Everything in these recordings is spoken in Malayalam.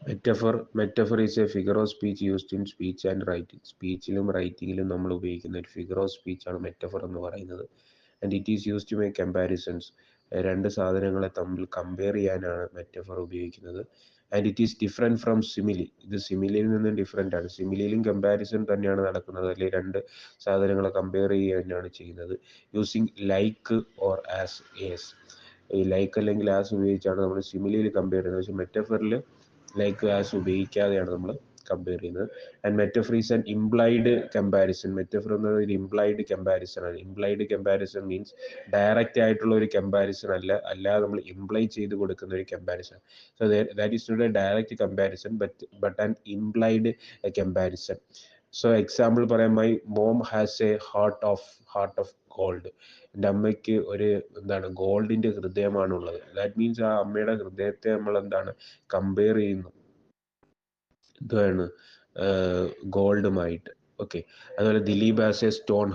Metaphor is a figure of speech used in speech and writing. സ്പീച്ചിലും റൈറ്റിങ്ങിലും നമ്മൾ ഉപയോഗിക്കുന്ന ഒരു ഫിഗർ ഓഫ് സ്പീച്ചാണ് മെറ്റഫർ എന്ന് പറയുന്നത്. And it is use to make comparisons. രണ്ട് സാധനങ്ങളെ തമ്മിൽ കമ്പയർ ചെയ്യാനാണ് മെറ്റഫർ ഉപയോഗിക്കുന്നത്. And it is different from simile. ഇത് സിമിലിയിൽ നിന്നും ഡിഫറെൻ്റ് ആണ്. സിമിലിയിലും കമ്പാരിസൺ തന്നെയാണ് നടക്കുന്നത്, അല്ലെങ്കിൽ രണ്ട് സാധനങ്ങളെ കമ്പയർ ചെയ്യുക തന്നെയാണ് ചെയ്യുന്നത്. Using like or as as. ഈ ലൈക്ക് അല്ലെങ്കിൽ ആസ് ഉപയോഗിച്ചാണ് നമ്മൾ സിമിലിയിൽ കമ്പയർ ചെയ്യുന്നത്. പക്ഷേ മെറ്റഫറിൽ ലൈക്ക് ആസ് ഉപയോഗിക്കാതെയാണ് നമ്മൾ കമ്പയർ ചെയ്യുന്നത്. And metaphor is an implied comparison. Metaphor എന്നത് ഒരു ഇംപ്ലൈഡ് കമ്പാരിസൺ ആണ്. ഇംപ്ലൈഡ് കമ്പാരിസൺ മീൻസ് ഡയറക്റ്റ് ആയിട്ടുള്ള ഒരു കമ്പാരിസൺ അല്ലാതെ നമ്മൾ ഇംപ്ലൈ ചെയ്ത് കൊടുക്കുന്ന ഒരു comparison. So that is not a direct comparison but an implied comparison. So example പറയാം, my mom has a heart of gold. എൻ്റെ അമ്മയ്ക്ക് ഒരു ഗോൾഡിൻ്റെ ഹൃദയമാണുള്ളത്. ദാറ്റ് മീൻസ് ആ അമ്മയുടെ ഹൃദയത്തെ നമ്മൾ കമ്പയർ ചെയ്യുന്നു എന്താണ് ഗോൾഡുമായിട്ട്. ഓക്കെ. അതുപോലെ Dileep has a stone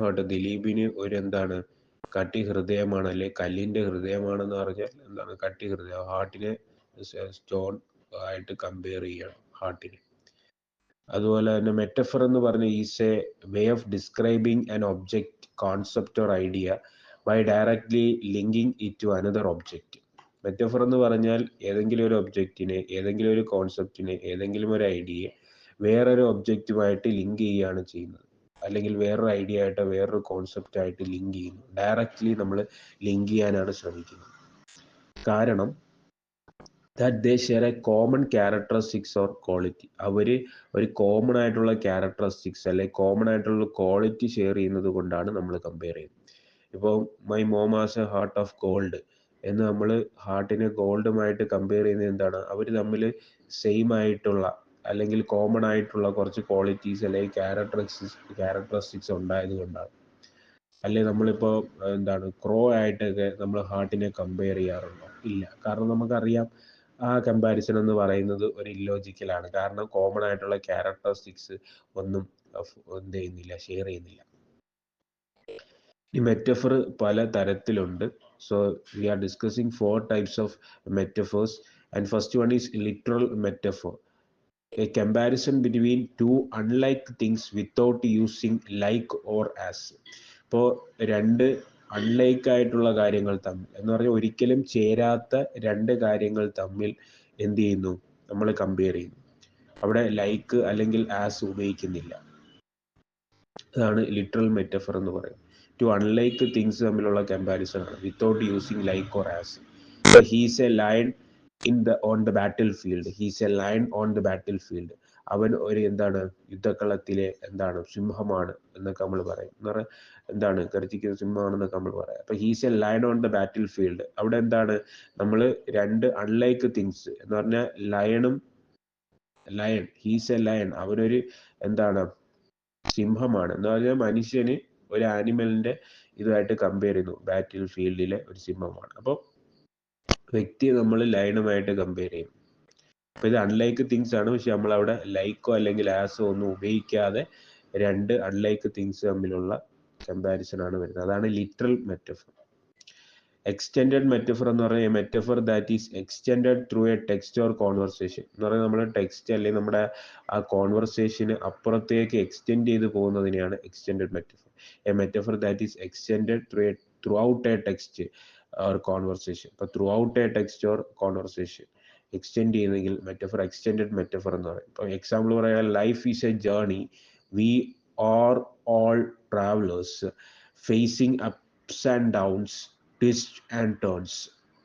heart. ദിലീപിന് ഒരു കട്ടി ഹൃദയമാണ്, അല്ലെ കല്ലിൻ്റെ ഹൃദയമാണെന്ന് പറഞ്ഞാൽ കട്ടി ഹൃദയം. ഹാർട്ടിനെ സ്റ്റോൺ ആയിട്ട് കമ്പയർ ചെയ്യണം ഹാർട്ടിനെ. അതുപോലെ തന്നെ മെറ്റഫർ എന്ന് പറഞ്ഞാൽ is a way of describing an object, concept or idea by directly linking it to another object. Metaphor എന്ന് പറഞ്ഞാൽ ഏതെങ്കിലും ഒരു ഒബ്ജക്റ്റിനെ, ഏതെങ്കിലും ഒരു കോൺസെപ്റ്റിനെ, ഏതെങ്കിലും ഒരു ഐഡിയയെ വേറൊരു ഒബ്ജക്റ്റുമായിട്ട് ലിങ്ക് ചെയ്യുകയാണ് ചെയ്യുന്നത്, അല്ലെങ്കിൽ വേറൊരു ഐഡിയ ആയിട്ട് വേറൊരു കോൺസെപ്റ്റ് ആയിട്ട് ലിങ്ക് ചെയ്യുന്നു. ഡയറക്റ്റ്ലി നമ്മൾ ലിങ്ക് ചെയ്യാനാണ് ശ്രമിക്കുന്നത്. കാരണം that they share a common characteristics or quality. അവർ ഒരു കോമൺ ആയിട്ടുള്ള ക്യാരക്ടറിസ്റ്റിക്സ് അല്ലെങ്കിൽ കോമൺ ആയിട്ടുള്ള ക്വാളിറ്റി ഷെയർ ചെയ്യുന്നത് കൊണ്ടാണ് നമ്മൾ കമ്പയർ ചെയ്യുന്നത്. ഇപ്പോൾ my mom has a heart of gold എന്ന് നമ്മൾ ഹാർട്ടിനെ ഗോൾഡുമായിട്ട് കമ്പയർ ചെയ്യുന്നത് അവർ തമ്മിൽ സെയിം ആയിട്ടുള്ള അല്ലെങ്കിൽ കോമൺ ആയിട്ടുള്ള കുറച്ച് ക്വാളിറ്റീസ് അല്ലെങ്കിൽ ക്യാരക്ടറിസ്റ്റിക്സ് ഉണ്ടായത് കൊണ്ടാണ്. അല്ലെങ്കിൽ നമ്മളിപ്പോൾ ക്രോ ആയിട്ടൊക്കെ നമ്മൾ ഹാർട്ടിനെ കമ്പയർ ചെയ്യാറുണ്ടോ? ഇല്ല. കാരണം നമുക്കറിയാം ആ കമ്പാരിസൺ എന്ന് പറയുന്നത് ഒരു ഇല്ലോജിക്കലാണ്. കാരണം കോമൺ ആയിട്ടുള്ള ക്യാരക്ടറിസ്റ്റിക്സ് ഒന്നും ഷെയർ ചെയ്യുന്നില്ല. ഈ മെറ്റഫർ പല തരത്തിലുണ്ട്. So we R discussing 4 types of metaphors. And first one is literal metaphor, A comparison between two unlike things without using like or as. ഇപ്പോൾ രണ്ട് അൺലൈക്ക് ആയിട്ടുള്ള കാര്യങ്ങൾ തമ്മിൽ എന്ന് പറഞ്ഞാൽ ഒരിക്കലും ചേരാത്ത രണ്ട് കാര്യങ്ങൾ തമ്മിൽ എന്ത് ചെയ്യുന്നു, നമ്മൾ കമ്പയർ ചെയ്യുന്നു. അവിടെ ലൈക്ക് അല്ലെങ്കിൽ ആസ് ഉപയോഗിക്കുന്നില്ല. അതാണ് ലിറ്ററൽ മെറ്റഫർ എന്ന് പറയുന്നത്. ടു അൺലൈക്ക് തിങ്സ് തമ്മിലുള്ള കമ്പാരിസൺ ആണ് without using like or as. He's A lion on the battle field. അവൻ ഒരു യുദ്ധക്കളത്തിലെ സിംഹമാണ് എന്നൊക്കെ നമ്മൾ പറയും. എന്ന് പറഞ്ഞാൽ ഗർജിക്കുന്ന സിംഹമാണെന്നൊക്കെ നമ്മൾ പറയാം. അപ്പൊ he's A lion on the battle field. അവിടെ നമ്മൾ രണ്ട് അൺലൈക്ക് തിങ്സ് എന്ന് പറഞ്ഞാൽ ഹീസ് എ ലയൺ, അവനൊരു സിംഹമാണ് എന്ന് പറഞ്ഞാൽ മനുഷ്യന് ഒരു ആനിമലിന്റെ ഇതുമായിട്ട് കമ്പയർ ചെയ്യുന്നു. ബാറ്റിൽ ഫീൽഡിലെ ഒരു സിംഹമാണ്. അപ്പോൾ വ്യക്തിയെ നമ്മൾ ലയണുമായിട്ട് കമ്പയർ ചെയ്യും. അപ്പോൾ ഇത് അൺലൈക്ക് തിങ്സ് ആണ്. പക്ഷെ നമ്മളവിടെ ലൈക്കോ അല്ലെങ്കിൽ ആസോ ഒന്നും ഉപയോഗിക്കാതെ രണ്ട് അൺലൈക്ക് തിങ്സ് തമ്മിലുള്ള കമ്പാരിസൺ ആണ് വരുന്നത്. അതാണ് ലിറ്ററൽ മെറ്റഫർ. എക്സ്റ്റെൻഡഡ് മെറ്റഫർ എന്ന് പറഞ്ഞാൽ metaphor that is extended through A text or conversation. എന്ന് പറഞ്ഞാൽ നമ്മുടെ ടെക്സ്റ്റ് അല്ലെങ്കിൽ നമ്മുടെ ആ കോൺവെർസേഷന് അപ്പുറത്തേക്ക് എക്സ്റ്റെൻഡ് ചെയ്ത് പോകുന്നതിനെയാണ് extended metaphor. A metaphor that is extended throughout a text or conversation. ഇപ്പോൾ throughout a text or conversation extend ചെയ്യുന്നെങ്കിൽ മെറ്റഫർ എക്സ്റ്റെൻഡഡ് മെറ്റഫർ എന്ന് പറയും. ഇപ്പോൾ എക്സാമ്പിൾ പറയാൻ, life is a journey, we are all travellers facing ups and downs, twists and turns.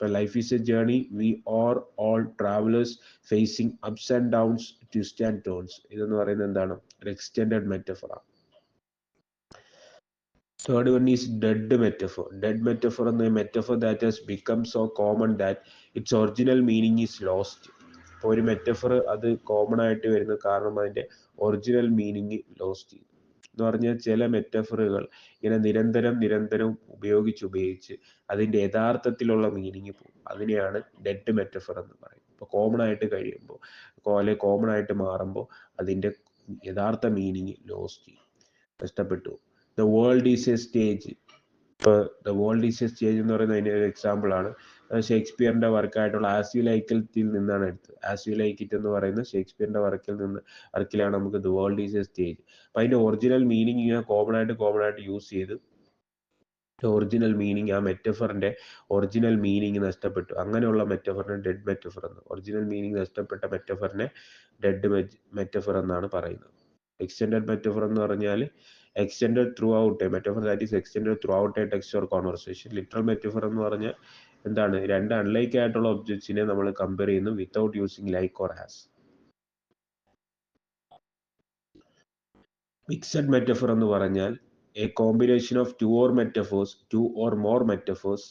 Life is a journey. We are all travelers facing ups and downs, twists and turns. ഇതെന്ന് പറയുന്നത് ഒരു എക്സ്റ്റെൻഡഡ് മെറ്റഫർ ആണ്. Third one is dead metaphor. Dead metaphor എന്ന metaphor that has become so common that its original meaning is lost. ഇപ്പോൾ ഒരു മെറ്റഫർ അത് കോമൺ ആയിട്ട് വരുന്നത് കാരണം അതിന്റെ ഒറിജിനൽ മീനിങ് ലോസ്റ്റ് ചെയ്യും. എന്ന് പറഞ്ഞാൽ ചില മെറ്റഫറുകൾ ഇങ്ങനെ നിരന്തരം ഉപയോഗിച്ച് അതിൻ്റെ യഥാർത്ഥത്തിലുള്ള മീനിങ് പോകും. അതിനെയാണ് ഡെഡ് മെറ്റഫർ എന്ന് പറയും. ഇപ്പോൾ കോമൺ ആയിട്ട് കഴിയുമ്പോൾ അല്ലെങ്കിൽ കോമൺ ആയിട്ട് മാറുമ്പോൾ അതിൻ്റെ യഥാർത്ഥ മീനിങ് ലോസ്റ്റ് ചെയ്യും, നഷ്ടപ്പെട്ടു. The world is a stage. ഇപ്പോൾ the world is a stage എന്ന് പറയുന്നത് അതിൻ്റെ ഒരു എക്സാമ്പിളാണ്. ഷേക്സ്പിയറിൻ്റെ വർക്കായിട്ടുള്ള ആസ് യു ലൈക്ക് ഇറ്റിൽ നിന്നാണ് എടുത്തത്. ആസ് യു ലൈക്ക് ഇറ്റ് എന്ന് പറയുന്നത് ഷേക്സ്പിയറിൻ്റെ വർക്കിലാണ് നമുക്ക് the world is a stage. അപ്പം അതിൻ്റെ ഒറിജിനൽ മീനിങ് ഇങ്ങനെ കോമൺ ആയിട്ട് യൂസ് ചെയ്ത് ഒറിജിനൽ മീനിങ്, ആ മെറ്റഫറിൻ്റെ ഒറിജിനൽ മീനിങ് നഷ്ടപ്പെട്ടു. അങ്ങനെയുള്ള മെറ്റഫറിനെ ഡെഡ് മെറ്റഫർ എന്ന്, ഒറിജിനൽ മീനിങ് നഷ്ടപ്പെട്ട മെറ്റഫറിനെ ഡെഡ് മെറ്റഫർ എന്നാണ് പറയുന്നത്. എക്സ്റ്റെൻഡഡ് മെറ്റഫർ എന്ന് പറഞ്ഞാൽ extended throughout a metaphor that is extended throughout a text or conversation. Literal metaphor എന്ന് പറഞ്ഞാൽ എന്താണ്? രണ്ട് അൺലൈക്ക് ആയിട്ടുള്ള ഒബ്ജക്ട്സിനെ നമ്മൾ കമ്പയർ ചെയ്യുന്നു without using like or has. Mixed metaphor എന്ന് പറഞ്ഞാൽ A combination of two or more metaphors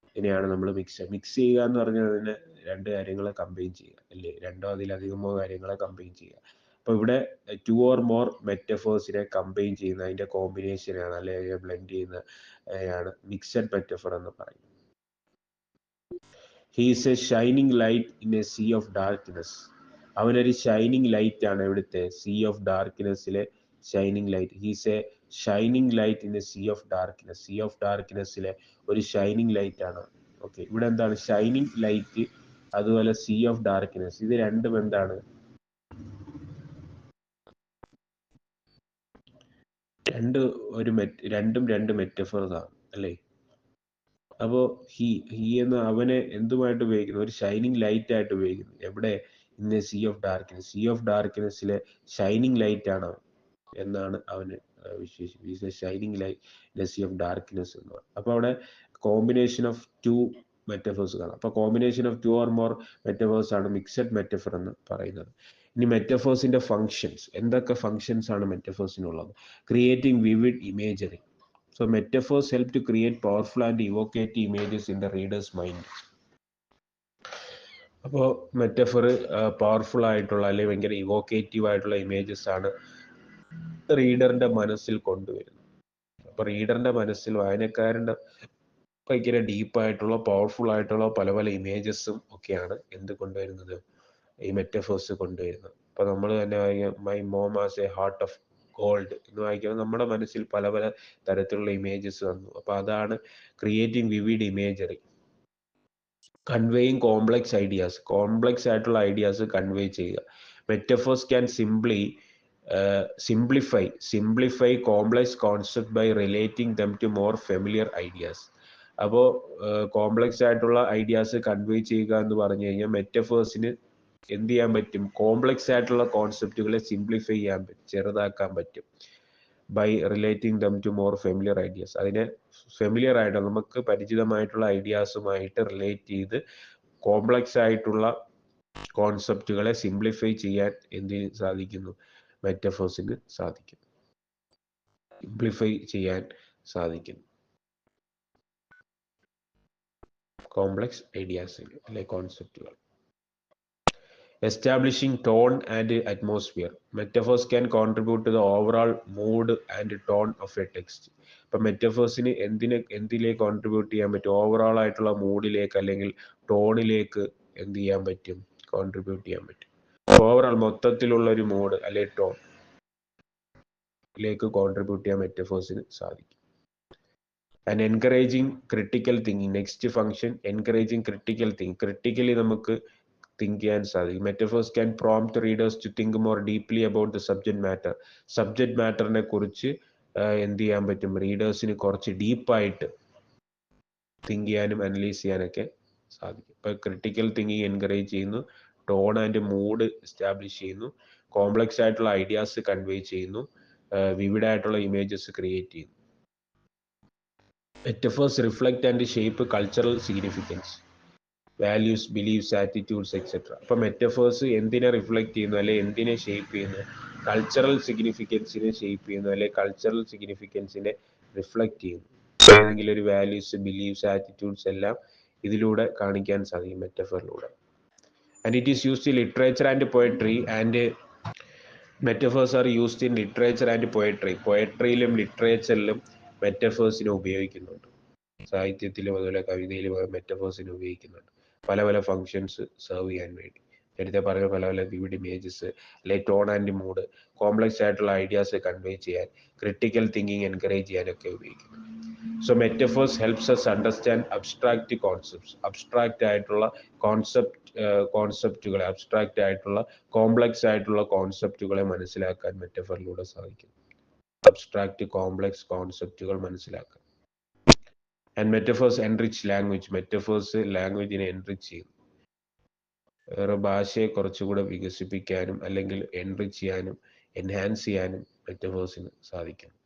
ഇതിനെയാണ് നമ്മൾ മിക്സ് ചെയ്യുക എന്ന് പറഞ്ഞാൽ അതിന് രണ്ട് കാര്യങ്ങളെ കമ്പൈൻ ചെയ്യുക അല്ലേ, രണ്ടോ അതിലധികമോ കാര്യങ്ങളെ കമ്പൈൻ ചെയ്യുക. അപ്പോൾ ഇവിടെ ടു ഓർ മോർ മെറ്റഫേഴ്സിനെ കമ്പൈൻ ചെയ്യുന്ന അതിൻ്റെ കോമ്പിനേഷനാണ് അല്ലെങ്കിൽ ബ്ലെൻഡ് ചെയ്യുന്നതാണ് മിക്സഡ് മെറ്റഫർ എന്ന് പറയുന്നത്. He is a shining light in a sea of darkness. അവനൊരു ഷൈനിങ് ലൈറ്റ് ആണ്. എവിടുത്തെ? സീ ഓഫ് ഡാർക്ക്നെസ്സിലെ shining light. He's a shining light in a sea of darkness. Sea of ഡാർക്ക്നെസ്സിലെ ഒരു ഷൈനിങ് ലൈറ്റ് ആണ്. ഓക്കെ, ഇവിടെ എന്താണ്? ഷൈനിങ് ലൈറ്റ്, അതുപോലെ സീ ഓഫ് ഡാർക്ക്നെസ്, ഇത് രണ്ടും എന്താണ്? രണ്ടും രണ്ട് മെറ്റഫേഴ്സ് ആണ് അല്ലേ. അപ്പോൾ ഹി എന്ന അവനെ എന്തുമായിട്ട് ഉപയോഗിക്കുന്നു? ഒരു ഷൈനിങ് ലൈറ്റ് ആയിട്ട് ഉപയോഗിക്കുന്നു. എവിടെ? In a sea of darkness. Sea of ഡാർക്ക്നെസ്സിലെ ഷൈനിങ് ലൈറ്റ് ആണ് എന്നാണ് അവന് വിശേഷിപ്പിച്ചത്. Shining light in a sea of darkness എന്ന് പറയും. അപ്പോൾ അവിടെ കോമ്പിനേഷൻ ഓഫ് ടു മെറ്റഫേഴ്സ് കാണാം. അപ്പോൾ combination of two or more metaphors ആണ് മിക്സഡ് മെറ്റഫർ എന്ന് പറയുന്നത്. ഇനി മെറ്റഫേഴ്സിന്റെ ഫങ്ഷൻസ്, എന്തൊക്കെ ഫങ്ഷൻസ് ആണ് മെറ്റഫേഴ്സിനുള്ളത്? Creating vivid imagery. So metaphors help to create powerful and evocative images in the reader's mind. അപ്പോൾ മെറ്റഫർ പവർഫുൾ ആയിട്ടുള്ള അല്ലെങ്കിൽ ഭയങ്കര ഇവോക്കേറ്റീവ് ആയിട്ടുള്ള ഇമേജസ് ആണ് റീഡറിന്റെ മനസ്സിൽ കൊണ്ടുവരുന്നത്. അപ്പോൾ റീഡറിന്റെ മനസ്സിൽ, വായനക്കാരൻ്റെ ഭയങ്കര ഡീപ്പായിട്ടുള്ള പവർഫുൾ ആയിട്ടുള്ള പല പല ഇമേജസും ഒക്കെയാണ് എന്ത് കൊണ്ടുവരുന്നത്? ഈ മെറ്റഫേഴ്സ് കൊണ്ടുവരുന്നത്. അപ്പോൾ നമ്മൾ തന്നെ my mom as A heart of gold എന്ന് വായിക്കുമ്പോൾ നമ്മുടെ മനസ്സിൽ പല പല തരത്തിലുള്ള ഇമേജസ് വന്നു. അപ്പോൾ അതാണ് creating vivid imagery. Conveying complex ideas, complex ആയിട്ടുള്ള ഐഡിയാസ് കൺവേ ചെയ്യുക. Metaphors can simplify complex concept by relating them to more familiar ideas. അപ്പോൾ കോംപ്ലക്സ് ആയിട്ടുള്ള ഐഡിയാസ് കൺവേ ചെയ്യുക എന്ന് പറഞ്ഞു കഴിഞ്ഞാൽ മെറ്റഫേഴ്സിന് എന്ത് ചെയ്യാൻ പറ്റും? കോംപ്ലക്സ് ആയിട്ടുള്ള കോൺസെപ്റ്റുകളെ സിംപ്ലിഫൈ ചെയ്യാൻ പറ്റും, ചെറുതാക്കാൻ പറ്റും. By relating them to more familiar ideas. അതിനെ ഫെമിലിയർ ആയിട്ട് നമുക്ക് പരിചിതമായിട്ടുള്ള ഐഡിയാസുമായിട്ട് റിലേറ്റ് ചെയ്ത് കോംപ്ലക്സ് ആയിട്ടുള്ള കോൺസെപ്റ്റുകളെ സിംപ്ലിഫൈ ചെയ്യാൻ എന്തിന് സാധിക്കുന്നു? മെറ്റഫേഴ്സിന് സാധിക്കും, സിംപ്ലിഫൈ ചെയ്യാൻ സാധിക്കുന്നു കോംപ്ലക്സ് ഐഡിയാസിന് അല്ലെ കോൺസെപ്റ്റുകൾ. Establishing tone and atmosphere. Metaphors can contribute to the overall mood and tone of a text. ഇപ്പം മെറ്റഫേഴ്സിന് എന്തിലേക്ക് കോൺട്രിബ്യൂട്ട് ചെയ്യാൻ പറ്റും? ഓവറോൾ ആയിട്ടുള്ള മൂഡിലേക്ക് അല്ലെങ്കിൽ ടോണിലേക്ക് എന്ത് ചെയ്യാൻ പറ്റും? കോൺട്രിബ്യൂട്ട് ചെയ്യാൻ പറ്റും. ഓവറോൾ മൊത്തത്തിലുള്ള ഒരു മൂഡ് അല്ലെങ്കിൽ ടോണിലേക്ക് കോൺട്രിബ്യൂട്ട് ചെയ്യാൻ മെറ്റഫേഴ്സിന് സാധിക്കും. And encouraging critical thinking. Next function encouraging critical thinking. Critically നമുക്ക് തിങ്ക് ചെയ്യാൻ സാധിക്കും. Metaphors can prompt readers to think more deeply about the subject matter. Subject മാറ്ററിനെ കുറിച്ച് എന്ത് ചെയ്യാൻ പറ്റും? റീഡേഴ്സിന് കുറച്ച് ഡീപ്പായിട്ട് തിങ്ക് ചെയ്യാനും അനലൈസ് ചെയ്യാനൊക്കെ സാധിക്കും. ഇപ്പോൾ ക്രിട്ടിക്കൽ തിങ്കിങ് എൻകറേജ് ചെയ്യുന്നു, ടോൺ ആൻഡ് മൂഡ് എസ്റ്റാബ്ലിഷ് ചെയ്യുന്നു, കോംപ്ലക്സ് ആയിട്ടുള്ള ഐഡിയാസ് കൺവേ ചെയ്യുന്നു, വിവിഡ് ആയിട്ടുള്ള ഇമേജസ് ക്രിയേറ്റ് ചെയ്യുന്നു. Metaphors reflect and shape cultural significance, values, beliefs, attitudes etcetera. അപ്പോൾ മെറ്റഫേഴ്സ് എന്തിനെ റിഫ്ലക്റ്റ് ചെയ്യുന്നു അല്ലെ എന്തിനെ ഷേപ്പ് ചെയ്യുന്നു? കൾച്ചറൽ സിഗ്നിഫിക്കൻസിനെ ഷേപ്പ് ചെയ്യുന്നു അല്ലെ കൾച്ചറൽ സിഗ്നിഫിക്കൻസിനെ റിഫ്ലക്റ്റ് ചെയ്യുന്നു. ഏതെങ്കിലും ഒരു വാല്യൂസ്, ബിലീഫ്സ്, ആറ്റിറ്റ്യൂഡ്സ് എല്ലാം ഇതിലൂടെ കാണിക്കാൻ സാധിക്കും മെറ്റഫറിലൂടെ. And it is used in literature and poetry and metaphors are used in literature and poetry. പോയട്രിയിലും ലിറ്ററേച്ചറിലും മെറ്റഫേഴ്സിനെ ഉപയോഗിക്കുന്നുണ്ട്. സാഹിത്യത്തിലും അതുപോലെ കവിതയിലും മെറ്റഫേഴ്സിനെ ഉപയോഗിക്കുന്നുണ്ട് പല പല ഫങ്ഷൻസ് സെർവ് ചെയ്യാൻ വേണ്ടി. നേരത്തെ പറഞ്ഞ പല പല വിവിഡ് ഇമേജസ്, അല്ലെങ്കിൽ ടോൺ ആൻഡ് മൂഡ്, കോംപ്ലക്സ് ആയിട്ടുള്ള ഐഡിയാസ് കൺവേ ചെയ്യാൻ, ക്രിട്ടിക്കൽ തിങ്കിങ് എൻകറേജ് ചെയ്യാനൊക്കെ ഉപയോഗിക്കുന്നു. So metaphors helps us understand abstract concepts. Abstract ആയിട്ടുള്ള കോൺസെപ്റ്റുകളെ, അബ്സ്ട്രാക്റ്റ് ആയിട്ടുള്ള കോംപ്ലക്സ് ആയിട്ടുള്ള കോൺസെപ്റ്റുകളെ മനസ്സിലാക്കാൻ മെറ്റഫറിലൂടെ സാധിക്കും. അബ്സ്ട്രാക്റ്റ് കോംപ്ലക്സ് കോൺസെപ്റ്റുകൾ മനസ്സിലാക്കാൻ. And metaphors enrich language. Metaphors ലാംഗ്വേജിനെ എൻറിച്ച് ചെയ്യും. വേറെ ഭാഷയെ കുറച്ചുകൂടെ വികസിപ്പിക്കാനും അല്ലെങ്കിൽ എൻറിച്ച് ചെയ്യാനും എൻഹാൻസ് ചെയ്യാനും മെറ്റഫേഴ്സിന് സാധിക്കും.